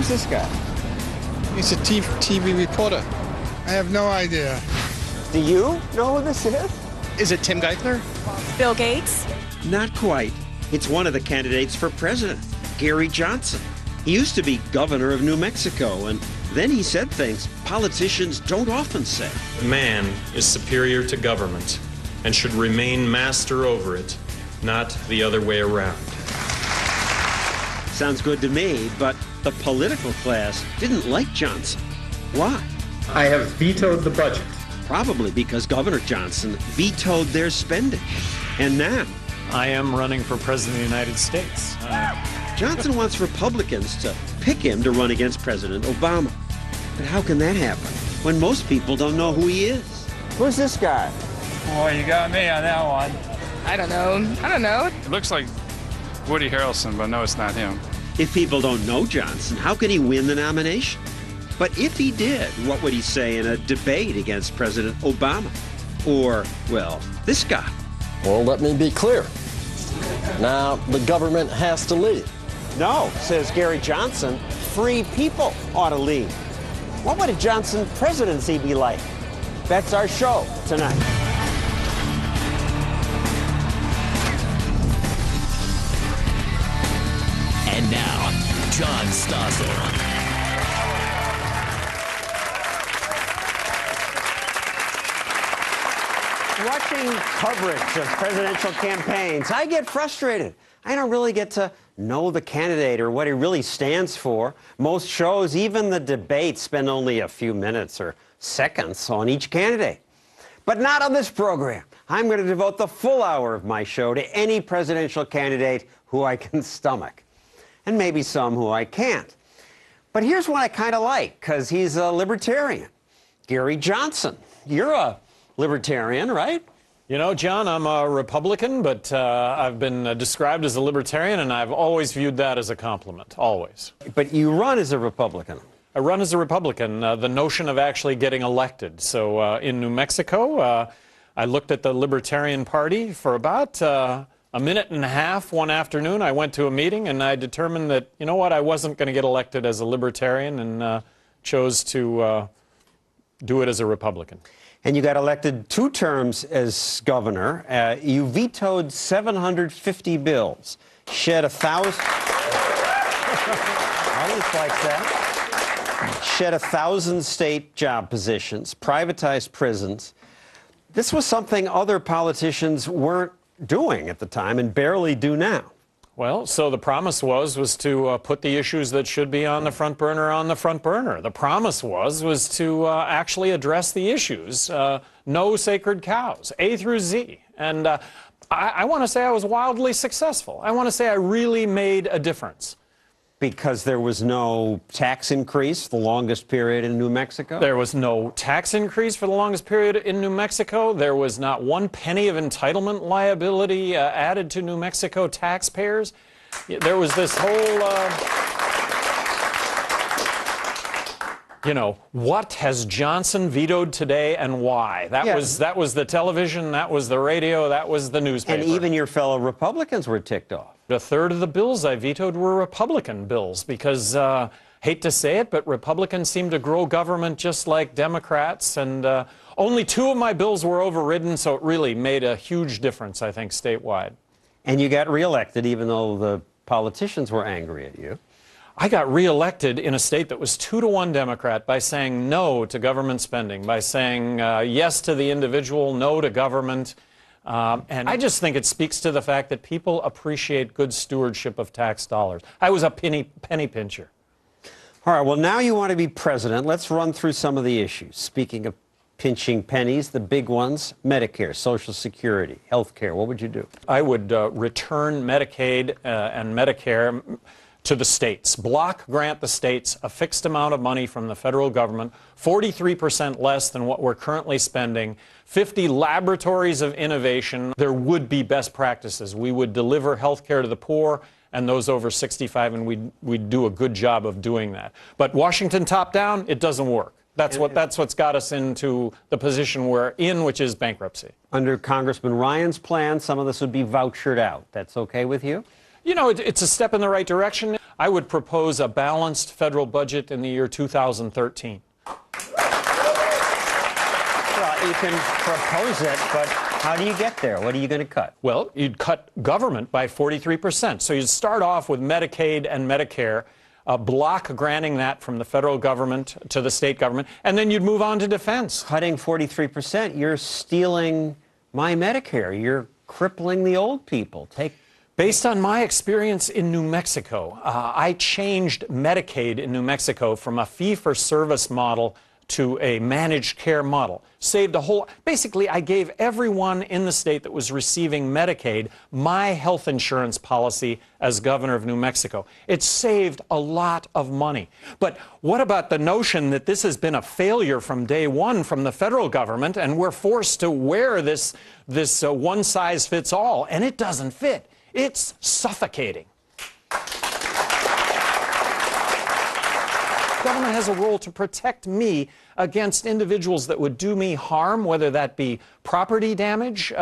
Who's this guy? He's a TV reporter. I have no idea. Do you know who this is? Is it Tim Geithner? Bill Gates? Not quite. It's one of the candidates for president, Gary Johnson. He used to be governor of New Mexico, and then he said things politicians don't often say. Man is superior to government and should remain master over it, not the other way around. Sounds good to me, but the political class didn't like Johnson. Why? I have vetoed the budget. Probably because Governor Johnson vetoed their spending. And now, I am running for president of the United States. Johnson wants Republicans to pick him to run against President Obama. But how can that happen when most people don't know who he is? Who's this guy? Boy, you got me on that one. I don't know. It looks like Woody Harrelson, but no, it's not him. If people don't know Johnson, how can he win the nomination? But if he did, what would he say in a debate against President Obama? Or, well, this guy. Well, let me be clear. Now, the government has to lead. No, says Gary Johnson, free people ought to lead. What would a Johnson presidency be like? That's our show tonight. And now, John Stossel. Watching coverage of presidential campaigns, I get frustrated. I don't really get to know the candidate or what he really stands for. Most shows, even the debates, spend only a few minutes or seconds on each candidate. But not on this program. I'm going to devote the full hour of my show to any presidential candidate who I can stomach, and maybe some who I can't. But here's one I kind of like, because he's a libertarian. Gary Johnson. You're a libertarian, right? You know, John, I'm a Republican, but I've been described as a libertarian, and I've always viewed that as a compliment, always. But you run as a Republican. I run as a Republican, the notion of actually getting elected. So in New Mexico, I looked at the Libertarian Party for about a minute and a half one afternoon. I went to a meeting, and I determined that, you know what, I wasn't going to get elected as a Libertarian, and chose to do it as a Republican. And you got elected 2 terms as governor. You vetoed 750 bills, shed 1,000... Audience likes that. Shed 1,000 state job positions, privatized prisons. This was something other politicians weren't doing at the time and barely do now. Well, so the promise was to put the issues that should be on the front burner. The promise was to actually address the issues. No sacred cows, A through Z. And I want to say I was wildly successful. I want to say I really made a difference. Because there was no tax increase the longest period in New Mexico? There was no tax increase for the longest period in New Mexico. There was not 1 penny of entitlement liability added to New Mexico taxpayers. There was this whole, you know, what has Johnson vetoed today and why? That was the television, that was the radio, that was the newspaper. And even your fellow Republicans were ticked off. A third of the bills I vetoed were Republican bills because, hate to say it, but Republicans seem to grow government just like Democrats, and only 2 of my bills were overridden, so it really made a huge difference, I think, statewide. And you got reelected even though the politicians were angry at you. I got reelected in a state that was 2-to-1 Democrat by saying no to government spending, by saying yes to the individual, no to government. And I just think it speaks to the fact that people appreciate good stewardship of tax dollars. I was a penny pincher. All right, well, now you want to be president. Let's run through some of the issues. Speaking of pinching pennies, the big ones, Medicare, Social Security, health care. What would you do? I would return Medicaid and Medicare to the states. Block grant the states a fixed amount of money from the federal government, 43% less than what we're currently spending, 50 laboratories of innovation. There would be best practices. We would deliver health care to the poor and those over 65, and we'd do a good job of doing that. But Washington top-down, it doesn't work. That's what's got us into the position we're in, which is bankruptcy. Under Congressman Ryan's plan, some of this would be vouchered out. That's okay with you? You know, it's a step in the right direction. I would propose a balanced federal budget in the year 2013. Well, you can propose it, but how do you get there? What are you going to cut? Well, you'd cut government by 43%. So you'd start off with Medicaid and Medicare, block granting that from the federal government to the state government, and then you'd move on to defense. Cutting 43%, you're stealing my Medicare. You're crippling the old people. Based on my experience in New Mexico, I changed Medicaid in New Mexico from a fee-for-service model to a managed care model. Saved a whole... Basically, I gave everyone in the state that was receiving Medicaid my health insurance policy as governor of New Mexico. It saved a lot of money. But what about the notion that this has been a failure from day one from the federal government, and we're forced to wear this one-size-fits-all, and it doesn't fit. It's suffocating. Government has a role to protect me against individuals that would do me harm, whether that be property damage,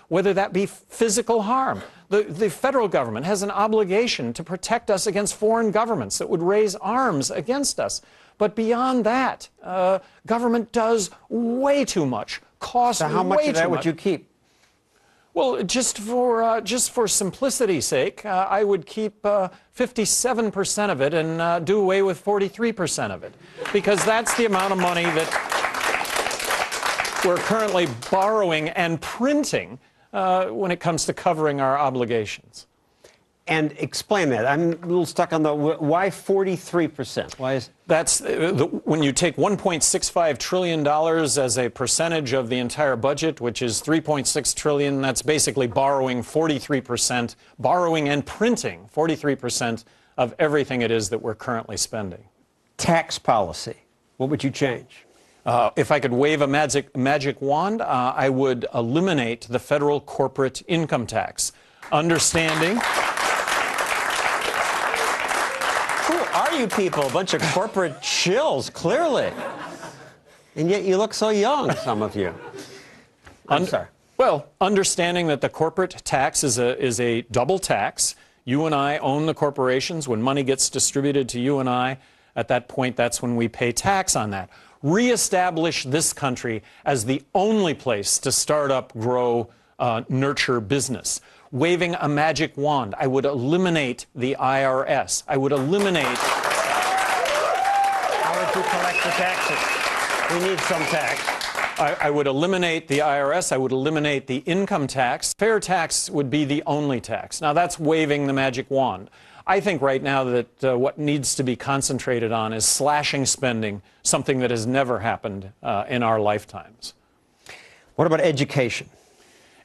whether that be physical harm. The federal government has an obligation to protect us against foreign governments that would raise arms against us. But beyond that, government does way too much, costs way too much. So how much of that would you keep? Well, just for simplicity's sake, I would keep 57% of it and do away with 43% of it, because that's the amount of money that we're currently borrowing and printing when it comes to covering our obligations. And explain that. I'm a little stuck on the why 43%. Why is that's when you take $1.65 trillion as a percentage of the entire budget, which is $3.6 trillion. That's basically borrowing 43%, borrowing and printing 43% of everything it is that we're currently spending. Tax policy. What would you change? If I could wave a magic wand, I would eliminate the federal corporate income tax, understanding. Who are you people? A bunch of corporate chills, clearly. And yet you look so young, some of you. I'm sorry. Well, understanding that the corporate tax is a double tax. You and I own the corporations. When money gets distributed to you and I, at that point, that's when we pay tax on that. Reestablish this country as the only place to start up, grow, nurture business. Waving a magic wand, I would eliminate the IRS. I would eliminate... How would you collect the taxes? We need some tax. I would eliminate the IRS. I would eliminate the income tax. Fair tax would be the only tax. Now, that's waving the magic wand. I think right now that what needs to be concentrated on is slashing spending, something that has never happened in our lifetimes. What about education?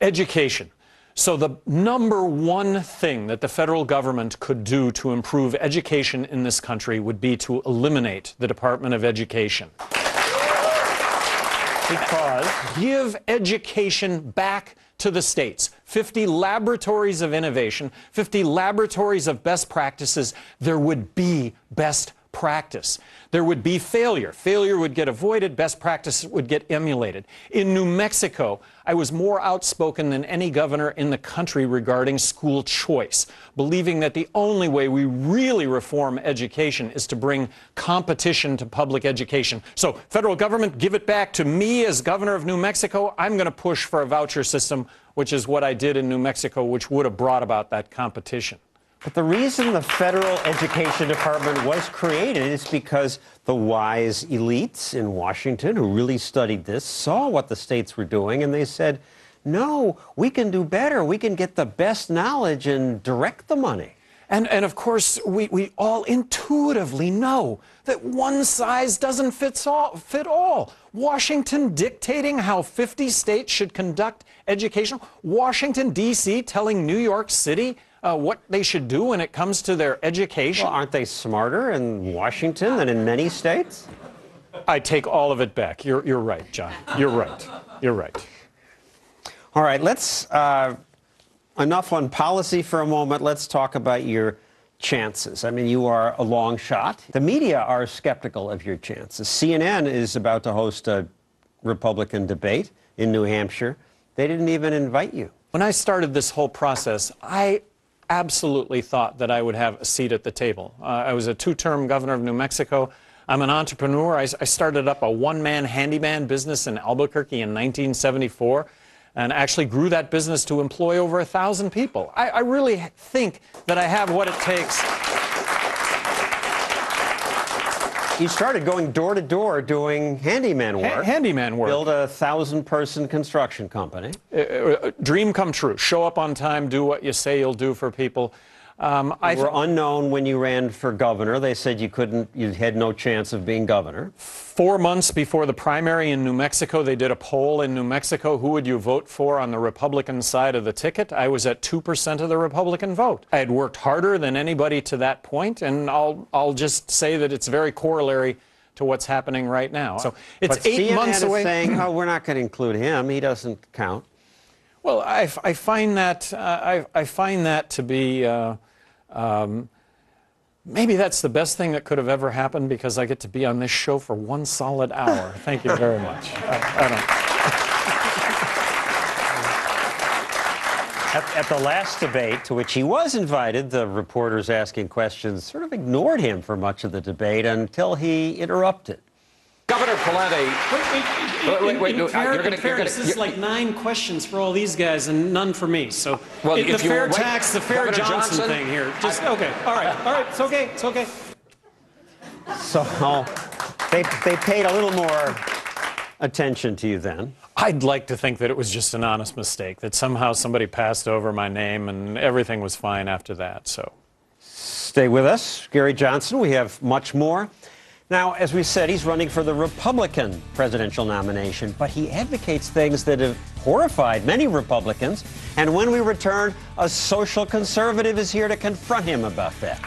Education. So the number one thing that the federal government could do to improve education in this country would be to eliminate the Department of Education. Because give education back to the states. 50 laboratories of innovation, 50 laboratories of best practices. There would be best practice. There would be failure. Failure would get avoided. Best practice would get emulated. In New Mexico, I was more outspoken than any governor in the country regarding school choice, believing that the only way we really reform education is to bring competition to public education. So, federal government, give it back to me as governor of New Mexico. I'm going to push for a voucher system, which is what I did in New Mexico, which would have brought about that competition. But the reason the Federal Education Department was created is because the wise elites in Washington who really studied this saw what the states were doing, and they said, no, we can do better. We can get the best knowledge and direct the money. And of course, we all intuitively know that one size doesn't fit all. Washington dictating how 50 states should conduct education. Washington, D.C. telling New York City what they should do when it comes to their education. Well, aren't they smarter in Washington than in many states? I take all of it back. You're right, John. You're right. You're right. All right, let's, enough on policy for a moment. Let's talk about your chances. I mean, you are a long shot. The media are skeptical of your chances. CNN is about to host a Republican debate in New Hampshire. They didn't even invite you. When I started this whole process, I absolutely thought that I would have a seat at the table. I was a two-term governor of New Mexico. I'm an entrepreneur. I started up a one-man handyman business in Albuquerque in 1974 and actually grew that business to employ over 1,000 people. I really think that I have what it takes. You started going door to door doing handyman work. Handyman work. Build a 1,000-person construction company. Dream come true. Show up on time, do what you say you'll do for people. You were unknown when you ran for governor. They said you had no chance of being governor. 4 months before the primary in New Mexico, they did a poll in New Mexico. Who would you vote for on the Republican side of the ticket? I was at 2% of the Republican vote. I had worked harder than anybody to that point, and I'll just say that it's very corollary to what's happening right now. So it's but 8 CNN months away. Is saying, oh, we're not going to include him. He doesn't count. Well, I find that I find that to be. Maybe that's the best thing that could have ever happened because I get to be on this show for 1 solid hour. Thank you very much. I don't. At the last debate to which he was invited, the reporters asking questions sort of ignored him for much of the debate until he interrupted. Governor Pawlenty. This is like 9 questions for all these guys and none for me. So well, the fair tax, the fair Johnson thing here. Just okay. All right. It's okay. It's okay. So they paid a little more attention to you then. I'd like to think that it was just an honest mistake, that somehow somebody passed over my name and everything was fine after that. So stay with us, Gary Johnson. We have much more. Now, as we said, he's running for the Republican presidential nomination, but he advocates things that have horrified many Republicans. And when we return, a social conservative is here to confront him about that.